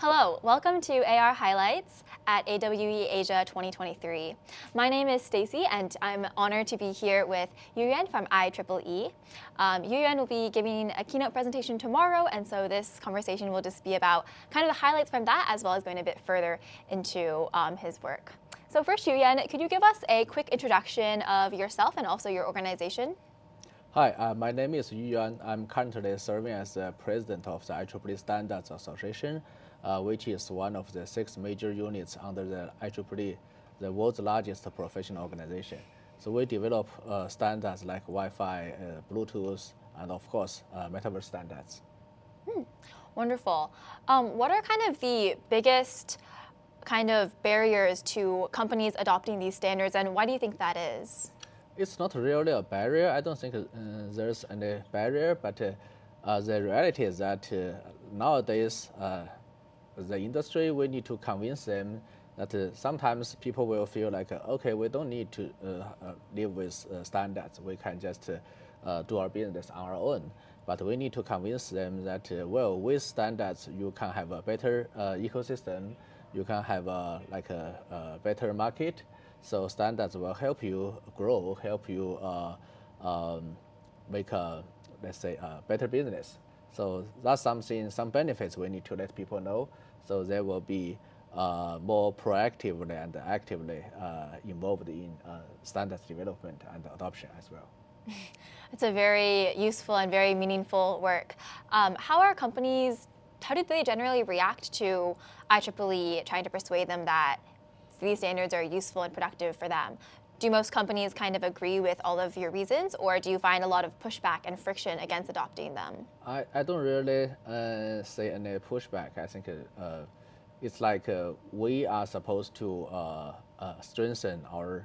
Hello, welcome to AR Highlights at AWE Asia 2023. My name is Stacy and I'm honored to be here with Yuan from IEEE. Yuan will be giving a keynote presentation tomorrow, and so this conversation will just be about kind of the highlights from that as well as going a bit further into his work. So first, Yuan, could you give us a quick introduction of yourself and also your organization? Hi, my name is Yuan. I'm currently serving as the president of the IEEE Standards Association, which is one of the 6 major units under the IEEE, the world's largest professional organization. So we develop standards like Wi-Fi, Bluetooth, and of course, metaverse standards. Wonderful. What are kind of the biggest kind of barriers to companies adopting these standards, and why do you think that is? It's not really a barrier. I don't think there's any barrier, but the reality is that nowadays, the industry, we need to convince them that sometimes people will feel like, okay, we don't need to live with standards. We can just do our business on our own. But we need to convince them that, well, with standards, you can have a better ecosystem. You can have a better market. So standards will help you grow, help you make let's say, a better business. So that's something, some benefits we need to let people know. So they will be more proactively and actively involved in standards development and adoption as well. It's a very useful and very meaningful work. How do they generally react to IEEE trying to persuade them that these standards are useful and productive for them? Do most companies kind of agree with all of your reasons, or do you find a lot of pushback and friction against adopting them? I don't really say any pushback. I think it's like we are supposed to strengthen our,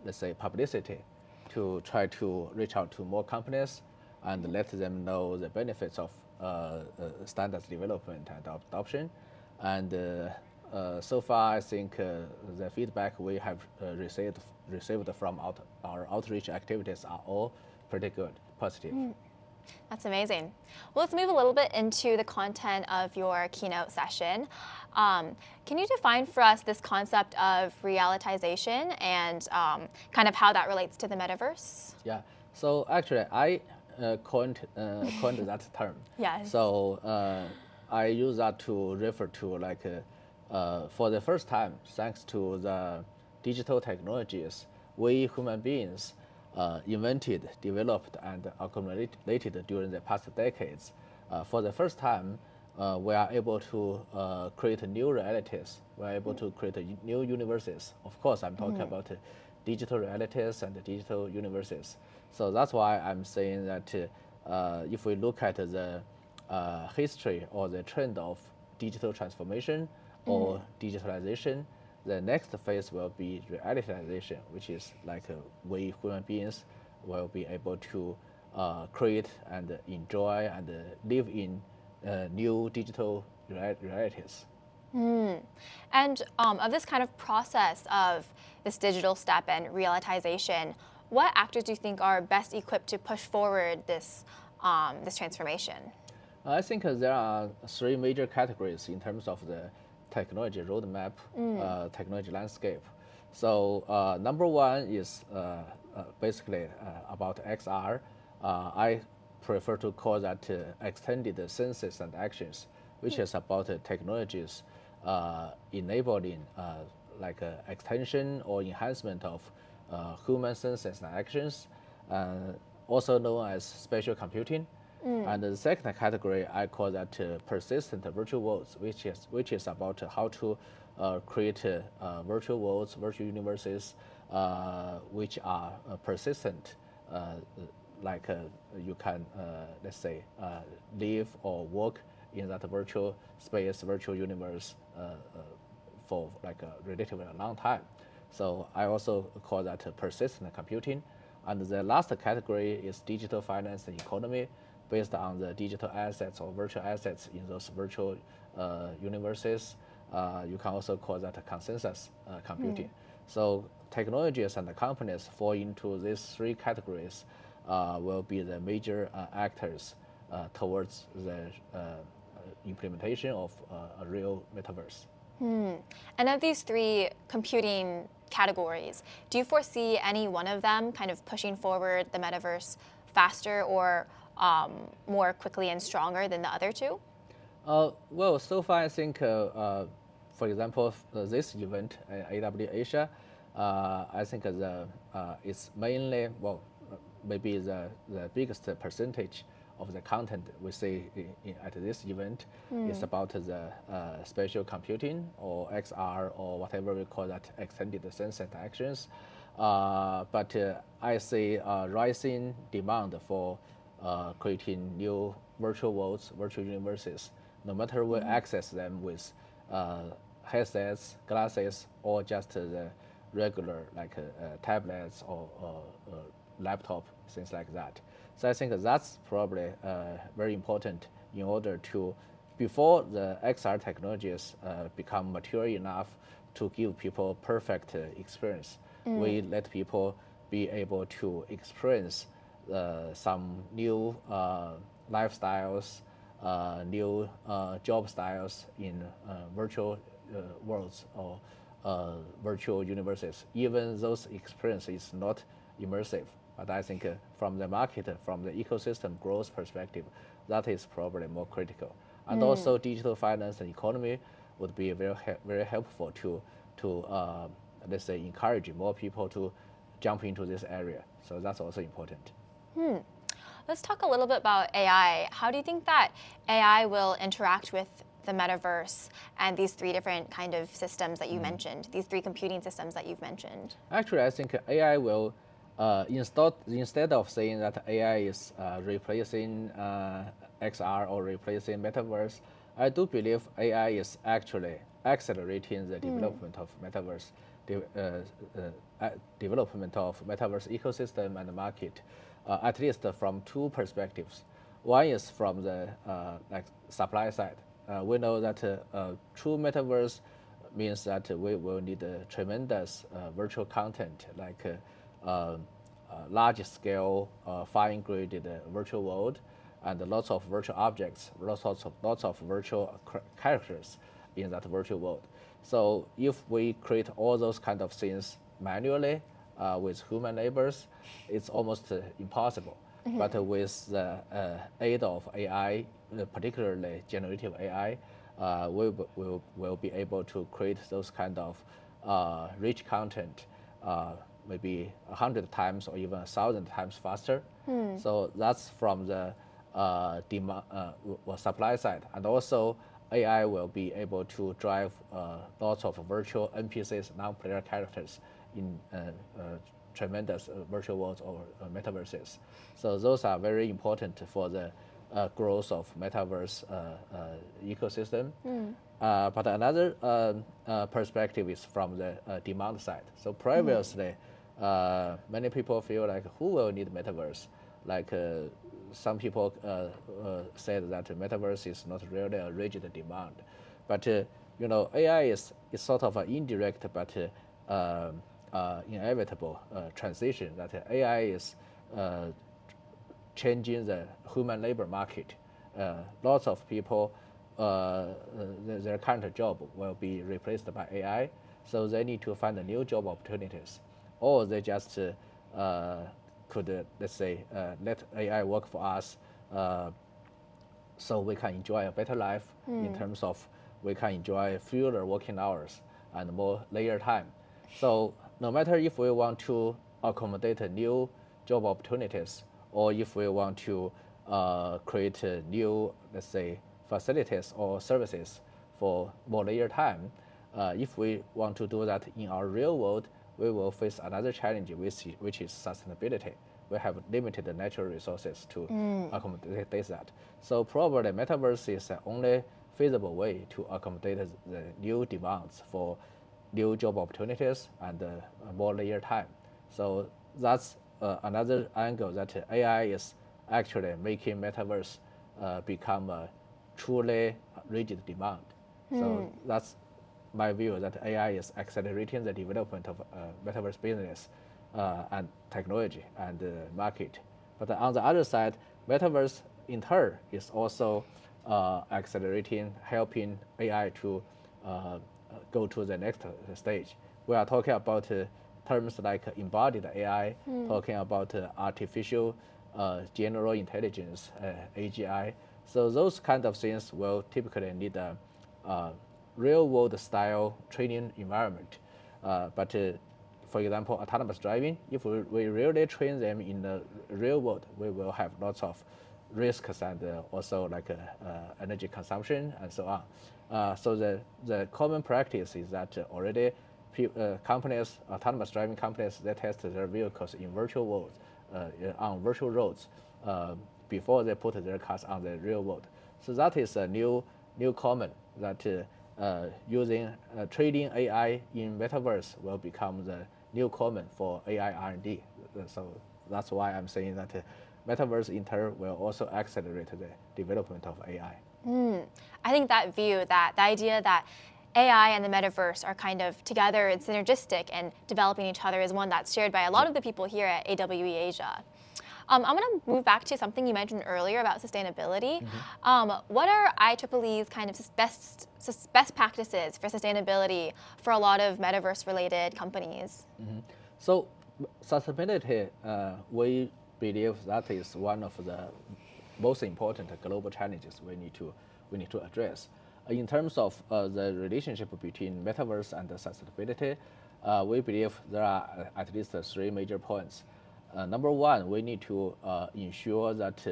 let's say, publicity to try to reach out to more companies and let them know the benefits of standards development and adoption. And so far, I think the feedback we have received from our outreach activities are all pretty good, positive. That's amazing. Well, let's move a little bit into the content of your keynote session. Can you define for us this concept of realitization and kind of how that relates to the metaverse? Yeah. So actually, I coined that term. Yes. So I use that to refer to for the first time, thanks to the digital technologies, we human beings invented, developed, and accumulated during the past decades. For the first time, we are able to create new realities. We are able to create new universes. Of course, I'm talking about digital realities and digital universes. So that's why I'm saying that if we look at the history or the trend of digital transformation, or digitalization, the next phase will be realitization, which is like we human beings will be able to create and enjoy and live in new digital realities. And of this kind of process of this digital step and realitization, what actors do you think are best equipped to push forward this transformation? I think there are 3 major categories in terms of the technology roadmap, technology landscape. So number 1 is basically about XR. I prefer to call that extended senses and actions, which is about technologies enabling extension or enhancement of human senses and actions, also known as spatial computing. And the second category, I call that persistent virtual worlds, which is about how to create virtual worlds, virtual universes, which are persistent, you can, let's say, live or work in that virtual space, virtual universe for a relatively long time. So I also call that persistent computing. And the last category is digital finance and economy, based on the digital assets or virtual assets in those virtual universes. You can also call that consensus computing. So technologies and the companies fall into these 3 categories will be the major actors towards the implementation of a real metaverse. And of these three computing categories, do you foresee any one of them kind of pushing forward the metaverse faster or more quickly and stronger than the other two? Well, so far I think, for example, this event, AWE Asia, I think it's mainly, well, maybe the biggest percentage of the content we see at this event is about the spatial computing or XR or whatever we call that, extended sense interactions. But I see a rising demand for creating new virtual worlds, virtual universes, no matter we access them with headsets, glasses, or just the regular like tablets or laptop, things like that. So I think that's probably very important in order to, before the XR technologies become mature enough to give people perfect experience, we let people be able to experience some new lifestyles, new job styles in virtual worlds or virtual universes. Even those experiences not immersive, but I think from the market, from the ecosystem growth perspective, that is probably more critical. And also digital finance and economy would be very helpful to let's say encourage more people to jump into this area. So that's also important. Let's talk a little bit about AI. How do you think that AI will interact with the metaverse and these three different kind of systems that you mentioned, these three computing systems that you've mentioned? Actually, I think AI will, instead of saying that AI is replacing XR or replacing metaverse, I do believe AI is actually accelerating the development of metaverse, development of metaverse ecosystem and market, at least from two perspectives. One is from the like supply side. We know that true metaverse means that we will need tremendous virtual content, like large-scale, fine-graded virtual world, and lots of virtual objects, lots of virtual characters in that virtual world. So if we create all those kind of things manually with human labors, it's almost impossible. But with the aid of AI, particularly generative AI, we will be able to create those kind of rich content maybe 100 times or even 1,000 times faster. So that's from the supply side. And also AI will be able to drive lots of virtual NPCs, non-player characters in tremendous virtual worlds or metaverses. So those are very important for the growth of metaverse ecosystem. But another perspective is from the demand side. So previously, many people feel like, who will need metaverse? Like some people said that metaverse is not really a rigid demand. But AI is sort of an indirect but inevitable transition, that AI is changing the human labor market. Lots of people, their current job will be replaced by AI, so they need to find new job opportunities. Or they just could, let's say, let AI work for us so we can enjoy a better life in terms of we can enjoy fewer working hours and more leisure time. So no matter if we want to accommodate new job opportunities or if we want to create new, let's say, facilities or services for more leisure time, if we want to do that in our real world, we will face another challenge, which is sustainability. We have limited natural resources to accommodate that. So probably metaverse is the only feasible way to accommodate the new demands for new job opportunities and more leisure time. So that's another angle, that AI is actually making metaverse become a truly rigid demand. So that's my view, that AI is accelerating the development of metaverse business and technology and market. But on the other side, metaverse in turn is also accelerating, helping AI to go to the next stage. We are talking about terms like embodied AI, talking about artificial general intelligence, AGI. So those kind of things will typically need a real-world style training environment. But for example, autonomous driving, if we really train them in the real world, we will have lots of risks and also like energy consumption and so on. So the common practice is that already companies, autonomous driving companies, they test their vehicles in virtual world, on virtual roads before they put their cars on the real world. So that is a new common that using trading AI in metaverse will become the new common for AI R&D. So that's why I'm saying that metaverse in turn will also accelerate the development of AI. I think that view, that the idea that AI and the metaverse are kind of together and synergistic and developing each other is one that's shared by a lot of the people here at AWE Asia. I'm going to move back to something you mentioned earlier about sustainability. What are IEEE's kind of best practices for sustainability for a lot of metaverse-related companies? So sustainability, we believe that is one of the most important global challenges we need to address. In terms of the relationship between metaverse and sustainability, we believe there are at least three major points. Number one, we need to ensure that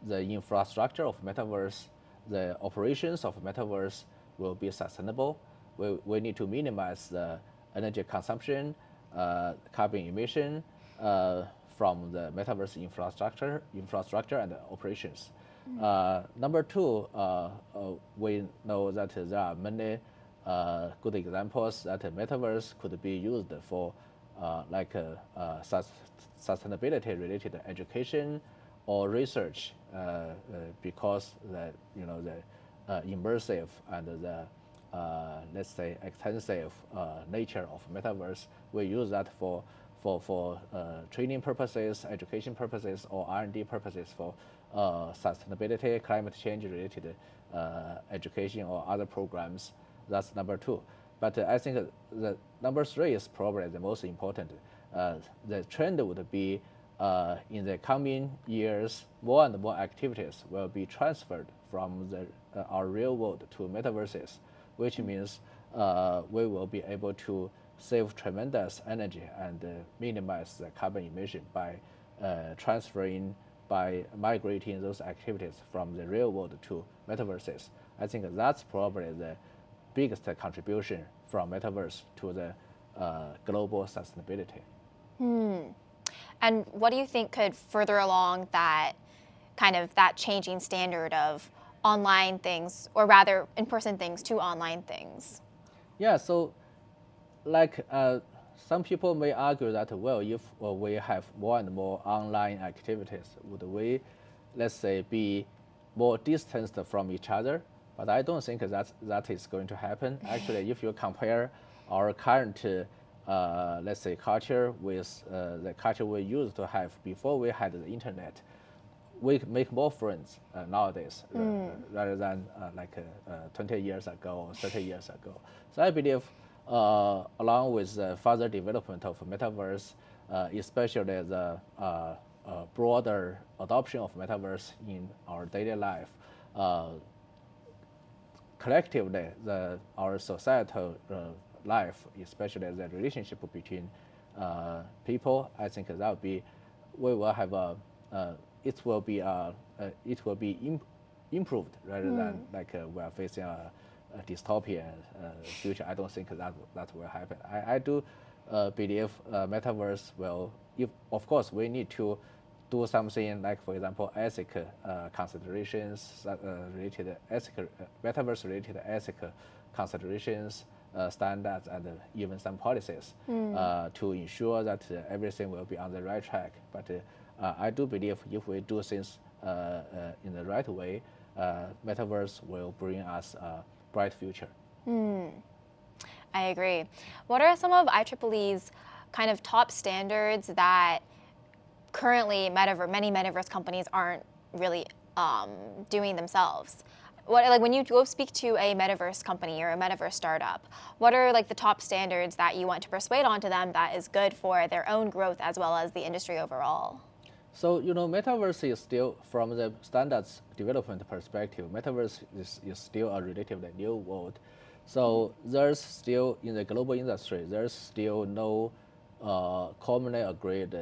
the infrastructure of metaverse, the operations of metaverse will be sustainable. We need to minimize the energy consumption, carbon emission from the metaverse infrastructure and operations. Number two, we know that there are many good examples that metaverse could be used for like sustainability-related education or research, because the immersive and the let's say extensive nature of metaverse, we use that for training purposes, education purposes, or R&D purposes for sustainability, climate change related education or other programs. That's number two. But I think the number three is probably the most important. The trend would be in the coming years, more and more activities will be transferred from our real world to metaverses, which means we will be able to save tremendous energy and minimize the carbon emission by migrating those activities from the real world to metaverses. I think that's probably the biggest contribution from metaverse to the global sustainability. And what do you think could further along that that changing standard of online things, or rather in-person things to online things? Yeah, so like some people may argue that, well, if we have more and more online activities, would we, let's say, be more distanced from each other? But I don't think that is going to happen. Actually, if you compare our current, let's say, culture with the culture we used to have before we had the internet, we make more friends nowadays rather than like 20 years ago or 30 years ago. So I believe along with the further development of metaverse, especially the broader adoption of metaverse in our daily life, collectively, our societal life, especially the relationship between people, I think that will be, we will have it will be improved rather than like we are facing a dystopian future. I don't think that will happen. I do believe metaverse will, of course, we need to do something like, for example, ethical considerations related metaverse related ethical considerations, standards, and even some policies to ensure that everything will be on the right track. But I do believe if we do things in the right way, metaverse will bring us a bright future. I agree. What are some of IEEE's kind of top standards that currently many metaverse companies aren't really doing themselves. Like when you go speak to a metaverse company or a metaverse startup, what are like the top standards that you want to persuade onto them that is good for their own growth as well as the industry overall? So, metaverse is still, from the standards development perspective, metaverse is still a relatively new world. So there's still, in the global industry, there's still no commonly agreed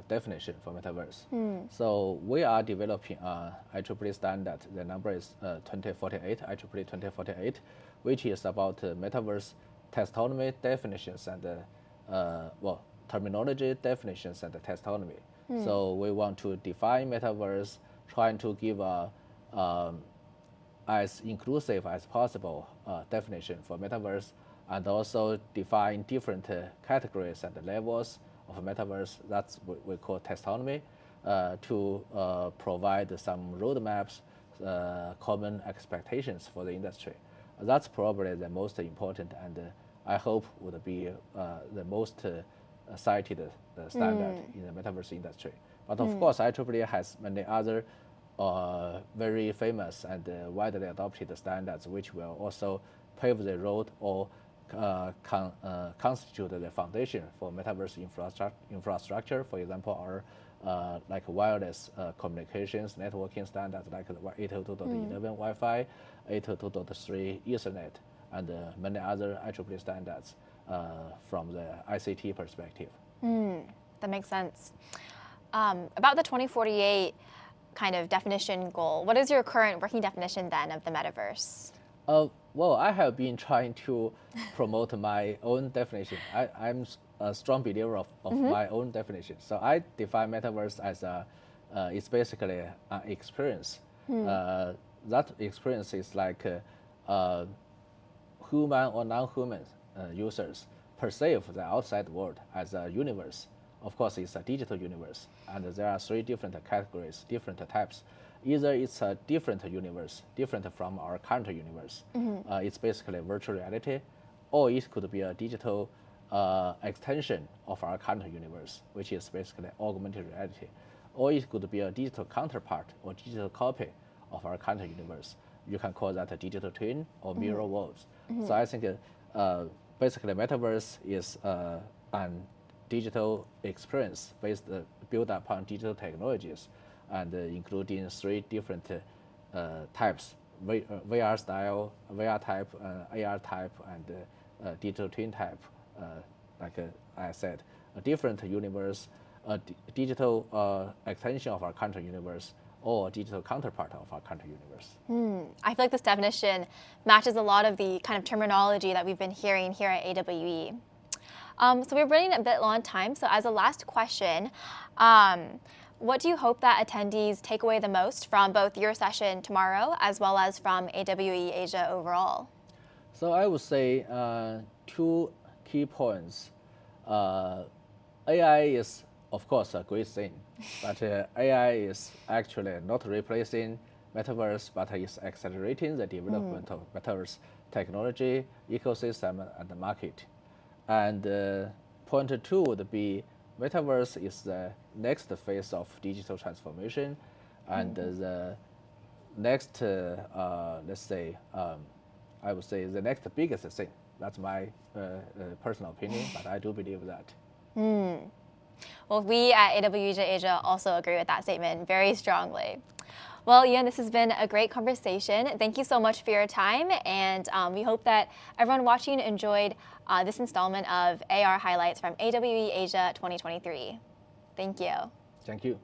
definition for metaverse. So we are developing IEEE standard. The number is 2048, IEEE 2048, which is about metaverse taxonomy definitions and terminology definitions and taxonomy. So we want to define metaverse, trying to give a as inclusive as possible definition for metaverse, and also define different categories and levels of metaverse. That's what we call taxonomy, to provide some roadmaps, common expectations for the industry. That's probably the most important, and I hope would be the most cited standard in the metaverse industry. But of course, IEEE has many other very famous and widely adopted standards, which will also pave the road or constitute the foundation for metaverse infrastructure. For example, our like wireless communications networking standards like 802.11 Wi-Fi, 802.3 Ethernet, and many other IEEE standards from the ICT perspective. That makes sense. About the 2048 kind of definition goal, what is your current working definition then of the metaverse? Well, I have been trying to promote my own definition. I'm a strong believer of my own definition. So I define metaverse as it's basically an experience. That experience is like human or non-human users perceive the outside world as a universe. Of course, it's a digital universe, and there are three different categories, different types. Either it's a different universe, different from our current universe. It's basically virtual reality, or it could be a digital extension of our current universe, which is basically augmented reality. Or it could be a digital counterpart or digital copy of our current universe. You can call that a digital twin or mirror worlds. So I think basically metaverse is an digital experience built upon digital technologies, and including three different types: VR style, VR type, AR type, and digital twin type. Like I said, a different universe, a digital extension of our current universe, or a digital counterpart of our current universe. I feel like this definition matches a lot of the kind of terminology that we've been hearing here at AWE. So we're running a bit low on time, so as a last question, what do you hope that attendees take away the most from both your session tomorrow as well as from AWE Asia overall? So I would say two key points. AI is, of course, a great thing, but AI is actually not replacing metaverse, but is accelerating the development of metaverse technology, ecosystem, and the market. And point two would be metaverse is the next phase of digital transformation, and the next, let's say, I would say the next biggest thing. That's my personal opinion, but I do believe that. Well, we at AWE Asia also agree with that statement very strongly. Well, Yuan, this has been a great conversation. Thank you so much for your time, and we hope that everyone watching enjoyed this installment of AR Highlights from AWE Asia 2023. Thank you. Thank you.